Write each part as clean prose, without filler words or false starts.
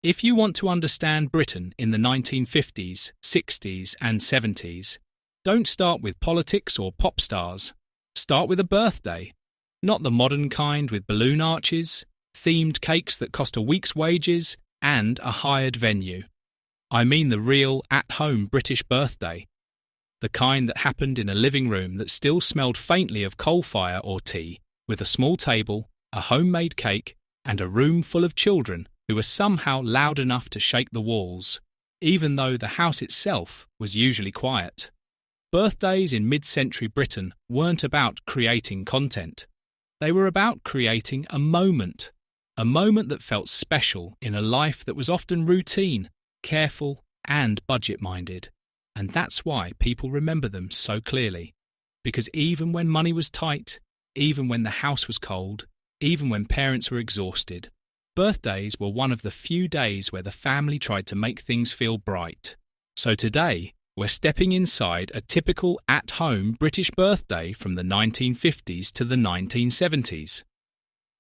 If you want to understand Britain in the 1950s, 60s, and 70s, don't start with politics or pop stars. Start with a birthday. Not the modern kind with balloon arches, themed cakes that cost a week's wages, and a hired venue. I mean the real, at-home British birthday. The kind that happened in a living room that still smelled faintly of coal fire or tea, with a small table, a homemade cake, and a room full of children who were somehow loud enough to shake the walls, even though the house itself was usually quiet. Birthdays in mid-century Britain weren't about creating content. They were about creating a moment that felt special in a life that was often routine, careful, and budget-minded. And that's why people remember them so clearly. Because even when money was tight, even when the house was cold, even when parents were exhausted, birthdays were one of the few days where the family tried to make things feel bright. So today, we're stepping inside a typical at-home British birthday from the 1950s to the 1970s.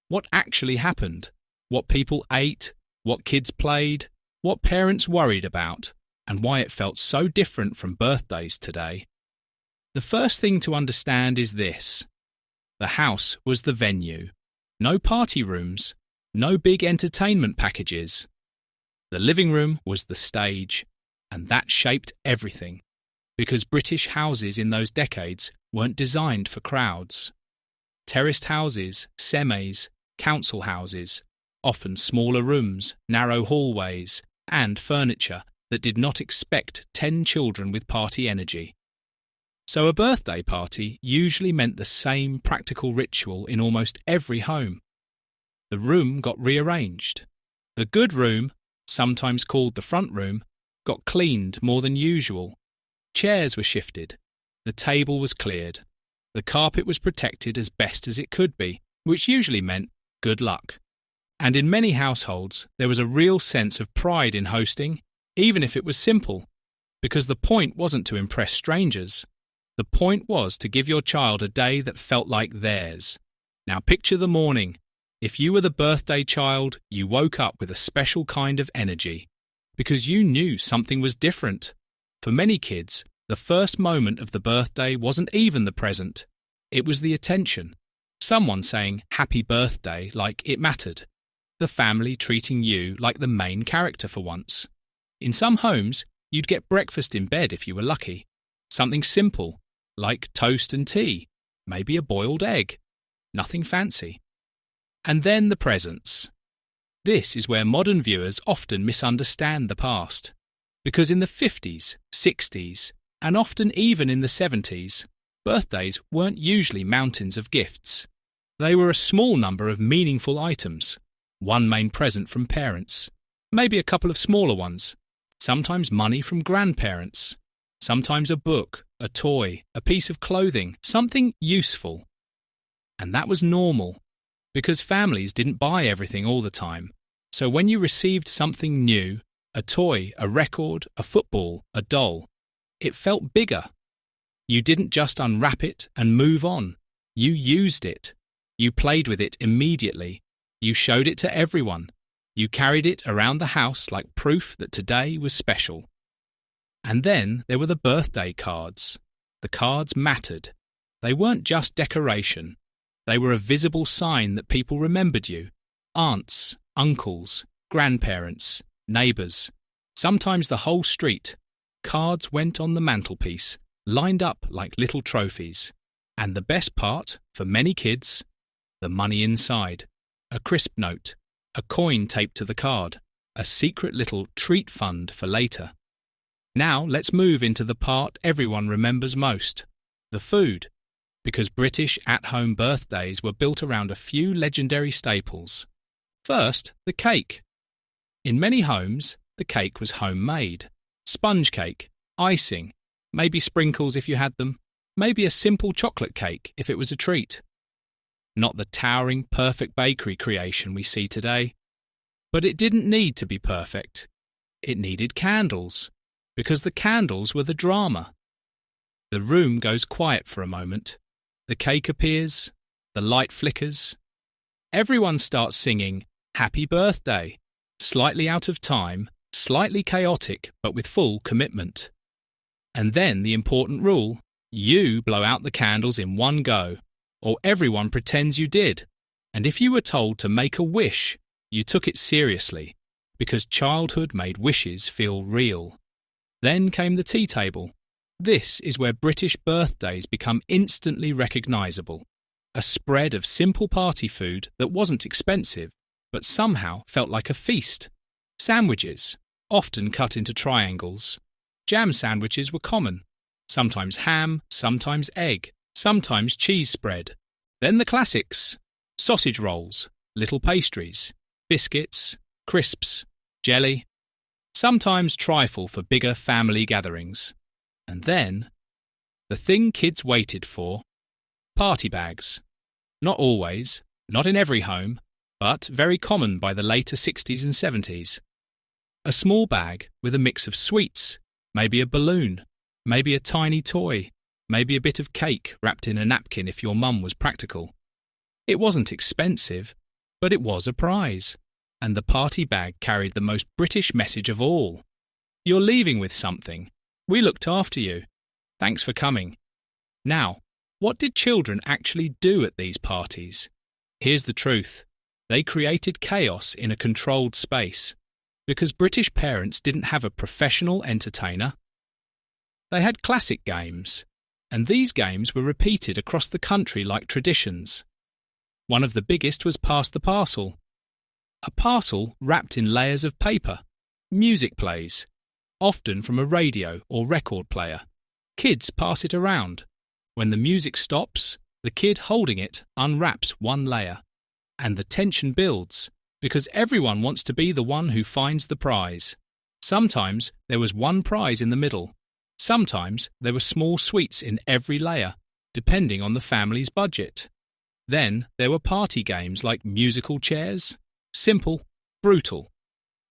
What actually happened? What people ate? What kids played? What parents worried about? And why it felt so different from birthdays today. The first thing to understand is this. The house was the venue. No party rooms. No big entertainment packages. The living room was the stage, and that shaped everything, because British houses in those decades weren't designed for crowds. Terraced houses, semis, council houses, often smaller rooms, narrow hallways, and furniture that did not expect 10 children with party energy. So a birthday party usually meant the same practical ritual in almost every home. The room got rearranged. The good room, sometimes called the front room, got cleaned more than usual. Chairs were shifted. The table was cleared. The carpet was protected as best as it could be, which usually meant good luck. And in many households, there was a real sense of pride in hosting, even if it was simple, because the point wasn't to impress strangers. The point was to give your child a day that felt like theirs. Now picture the morning. If you were the birthday child, you woke up with a special kind of energy, because you knew something was different. For many kids, the first moment of the birthday wasn't even the present. It was the attention. Someone saying happy birthday like it mattered. The family treating you like the main character for once. In some homes, you'd get breakfast in bed if you were lucky. Something simple, like toast and tea, maybe a boiled egg. Nothing fancy. And then the presents. This is where modern viewers often misunderstand the past. Because in the 50s, 60s, and often even in the 70s, birthdays weren't usually mountains of gifts. They were a small number of meaningful items. One main present from parents. Maybe a couple of smaller ones. Sometimes money from grandparents. Sometimes a book, a toy, a piece of clothing, something useful. And that was normal. Because families didn't buy everything all the time. So when you received something new, a toy, a record, a football, a doll, it felt bigger. You didn't just unwrap it and move on. You used it. You played with it immediately. You showed it to everyone. You carried it around the house like proof that today was special. And then there were the birthday cards. The cards mattered. They weren't just decoration. They were a visible sign that people remembered you. Aunts, uncles, grandparents, neighbours, sometimes the whole street. Cards went on the mantelpiece, lined up like little trophies. And the best part, for many kids, the money inside. A crisp note, a coin taped to the card, a secret little treat fund for later. Now let's move into the part everyone remembers most, the food. Because British at-home birthdays were built around a few legendary staples. First, the cake. In many homes, the cake was homemade. Sponge cake, icing, maybe sprinkles if you had them, maybe a simple chocolate cake if it was a treat. Not the towering, perfect bakery creation we see today. But it didn't need to be perfect. It needed candles, because the candles were the drama. The room goes quiet for a moment. The cake appears, the light flickers. Everyone starts singing, "Happy Birthday," slightly out of time, slightly chaotic, but with full commitment. And then the important rule: you blow out the candles in one go, or everyone pretends you did. And if you were told to make a wish, you took it seriously, because childhood made wishes feel real. Then came the tea table. This is where British birthdays become instantly recognisable. A spread of simple party food that wasn't expensive, but somehow felt like a feast. Sandwiches, often cut into triangles. Jam sandwiches were common. Sometimes ham, sometimes egg, sometimes cheese spread. Then the classics: sausage rolls, little pastries, biscuits, crisps, jelly. Sometimes trifle for bigger family gatherings. And then, the thing kids waited for: party bags. Not always, not in every home, but very common by the later 60s and 70s. A small bag with a mix of sweets, maybe a balloon, maybe a tiny toy, maybe a bit of cake wrapped in a napkin if your mum was practical. It wasn't expensive, but it was a prize, and the party bag carried the most British message of all. You're leaving with something. We looked after you. Thanks for coming. Now, what did children actually do at these parties? Here's the truth. They created chaos in a controlled space, because British parents didn't have a professional entertainer. They had classic games, and these games were repeated across the country like traditions. One of the biggest was pass-the-parcel. A parcel wrapped in layers of paper. Music plays, often from a radio or record player. Kids pass it around. When the music stops, the kid holding it unwraps one layer. And the tension builds, because everyone wants to be the one who finds the prize. Sometimes there was one prize in the middle. Sometimes there were small sweets in every layer, depending on the family's budget. Then there were party games like musical chairs. Simple, brutal.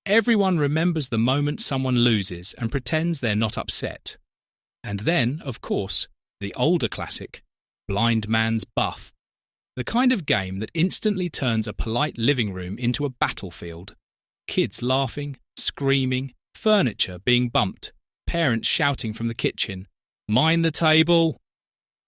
Everyone remembers the moment someone loses and pretends they're not upset. And then, of course, the older classic, blind man's buff. The kind of game that instantly turns a polite living room into a battlefield. Kids laughing, screaming, furniture being bumped, parents shouting from the kitchen, "Mind the table!"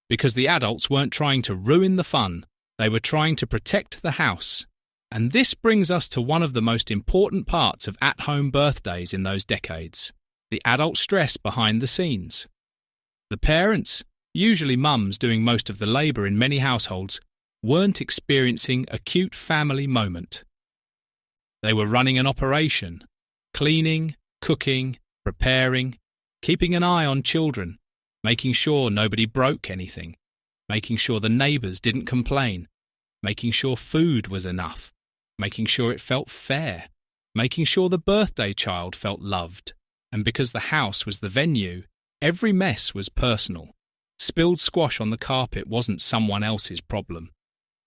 Because the adults weren't trying to ruin the fun, they were trying to protect the house. And this brings us to one of the most important parts of at-home birthdays in those decades: the adult stress behind the scenes. The parents, usually mums doing most of the labour in many households, weren't experiencing a cute family moment. They were running an operation, cleaning, cooking, preparing, keeping an eye on children, making sure nobody broke anything, making sure the neighbours didn't complain, making sure food was enough, making sure it felt fair, making sure the birthday child felt loved. And because the house was the venue, every mess was personal. Spilled squash on the carpet wasn't someone else's problem.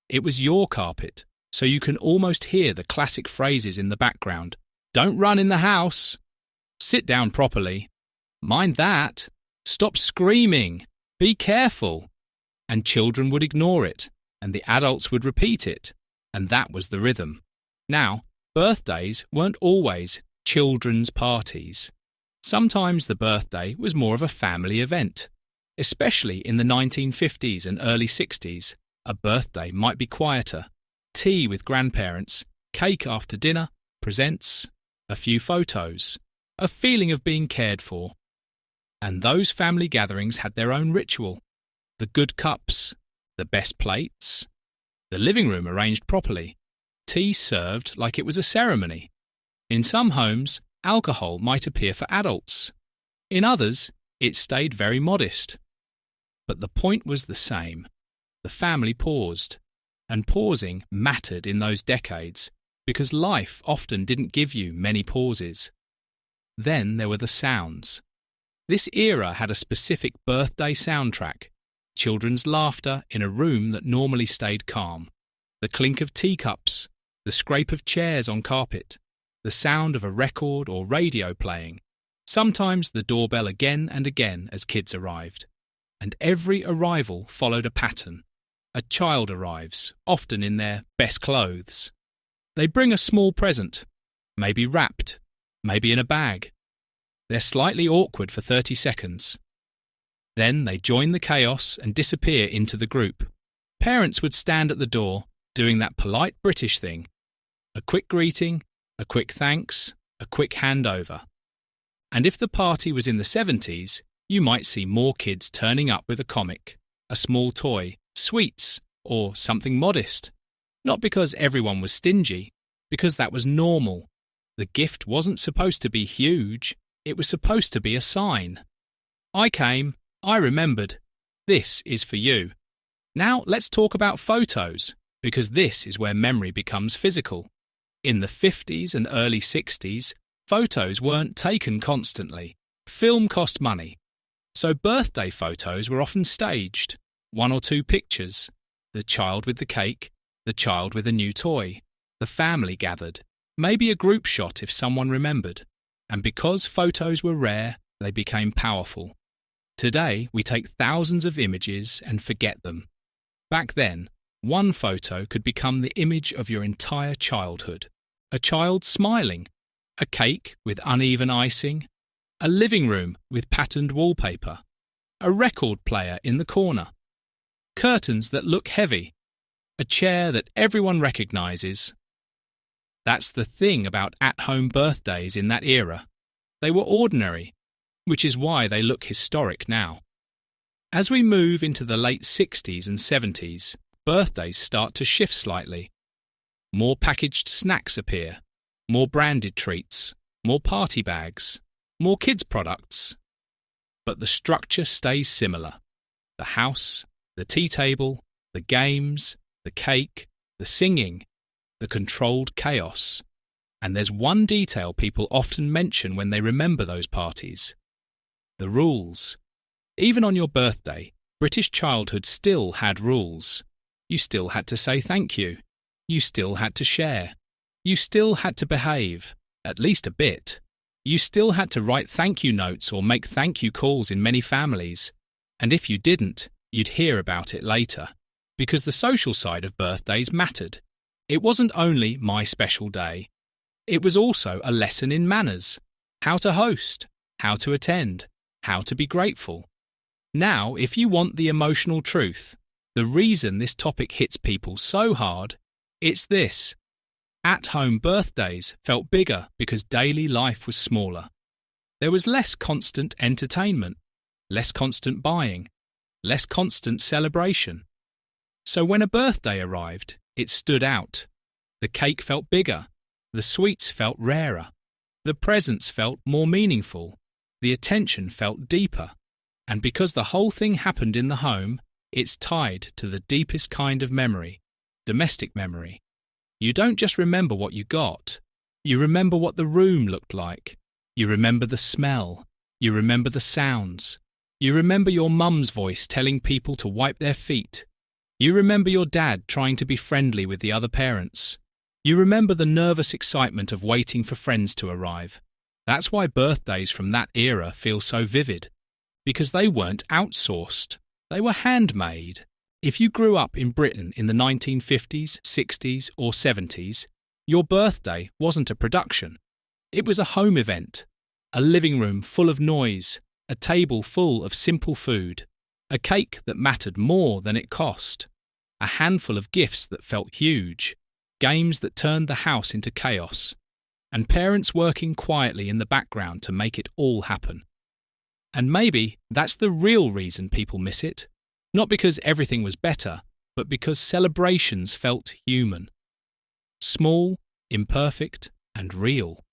It was your carpet, so you can almost hear the classic phrases in the background. "Don't run in the house." "Sit down properly." "Mind that." "Stop screaming." "Be careful." And children would ignore it, and the adults would repeat it, and that was the rhythm. Now, birthdays weren't always children's parties. Sometimes the birthday was more of a family event. Especially in the 1950s and early 60s, a birthday might be quieter. Tea with grandparents, cake after dinner, presents, a few photos, a feeling of being cared for. And those family gatherings had their own ritual. The good cups, the best plates, the living room arranged properly, tea served like it was a ceremony. In some homes, alcohol might appear for adults. In others, it stayed very modest. But the point was the same. The family paused. And pausing mattered in those decades because life often didn't give you many pauses. Then there were the sounds. This era had a specific birthday soundtrack. Children's laughter in a room that normally stayed calm. The clink of teacups. The scrape of chairs on carpet. The sound of a record or radio playing. Sometimes the doorbell again and again as kids arrived. And every arrival followed a pattern. A child arrives, often in their best clothes. They bring a small present, maybe wrapped, maybe in a bag. They're slightly awkward for 30 seconds. Then they join the chaos and disappear into the group. Parents would stand at the door, doing that polite British thing. A quick greeting, a quick thanks, a quick handover. And if the party was in the 70s, you might see more kids turning up with a comic, a small toy, sweets, or something modest. Not because everyone was stingy, because that was normal. The gift wasn't supposed to be huge, it was supposed to be a sign. I came, I remembered. This is for you. Now let's talk about photos, because this is where memory becomes physical. In the 50s and early 60s, photos weren't taken constantly. Film cost money. So birthday photos were often staged. 1 or 2 pictures. The child with the cake, the child with a new toy, the family gathered, maybe a group shot if someone remembered. And because photos were rare, they became powerful. Today, we take thousands of images and forget them. Back then, one photo could become the image of your entire childhood. A child smiling, a cake with uneven icing, a living room with patterned wallpaper, a record player in the corner, curtains that look heavy, a chair that everyone recognises. That's the thing about at-home birthdays in that era. They were ordinary, which is why they look historic now. As we move into the late 60s and 70s, birthdays start to shift slightly. More packaged snacks appear, more branded treats, more party bags, more kids' products. But the structure stays similar. The house, the tea table, the games, the cake, the singing, the controlled chaos. And there's one detail people often mention when they remember those parties. The rules. Even on your birthday, British childhood still had rules. You still had to say thank you. You still had to share. You still had to behave, at least a bit. You still had to write thank you notes or make thank you calls in many families. And if you didn't, you'd hear about it later. Because the social side of birthdays mattered. It wasn't only my special day. It was also a lesson in manners. How to host, how to attend, how to be grateful. Now, if you want the emotional truth, the reason this topic hits people so hard, it's this. At-home birthdays felt bigger because daily life was smaller. There was less constant entertainment, less constant buying, less constant celebration. So when a birthday arrived, it stood out. The cake felt bigger, the sweets felt rarer, the presents felt more meaningful, the attention felt deeper. And because the whole thing happened in the home, it's tied to the deepest kind of memory, domestic memory. You don't just remember what you got. You remember what the room looked like. You remember the smell. You remember the sounds. You remember your mum's voice telling people to wipe their feet. You remember your dad trying to be friendly with the other parents. You remember the nervous excitement of waiting for friends to arrive. That's why birthdays from that era feel so vivid. Because they weren't outsourced. They were handmade. If you grew up in Britain in the 1950s, 60s or 70s, your birthday wasn't a production. It was a home event. A living room full of noise, a table full of simple food, a cake that mattered more than it cost, a handful of gifts that felt huge, games that turned the house into chaos, and parents working quietly in the background to make it all happen. And maybe that's the real reason people miss it. Not because everything was better, but because celebrations felt human. Small, imperfect, and real.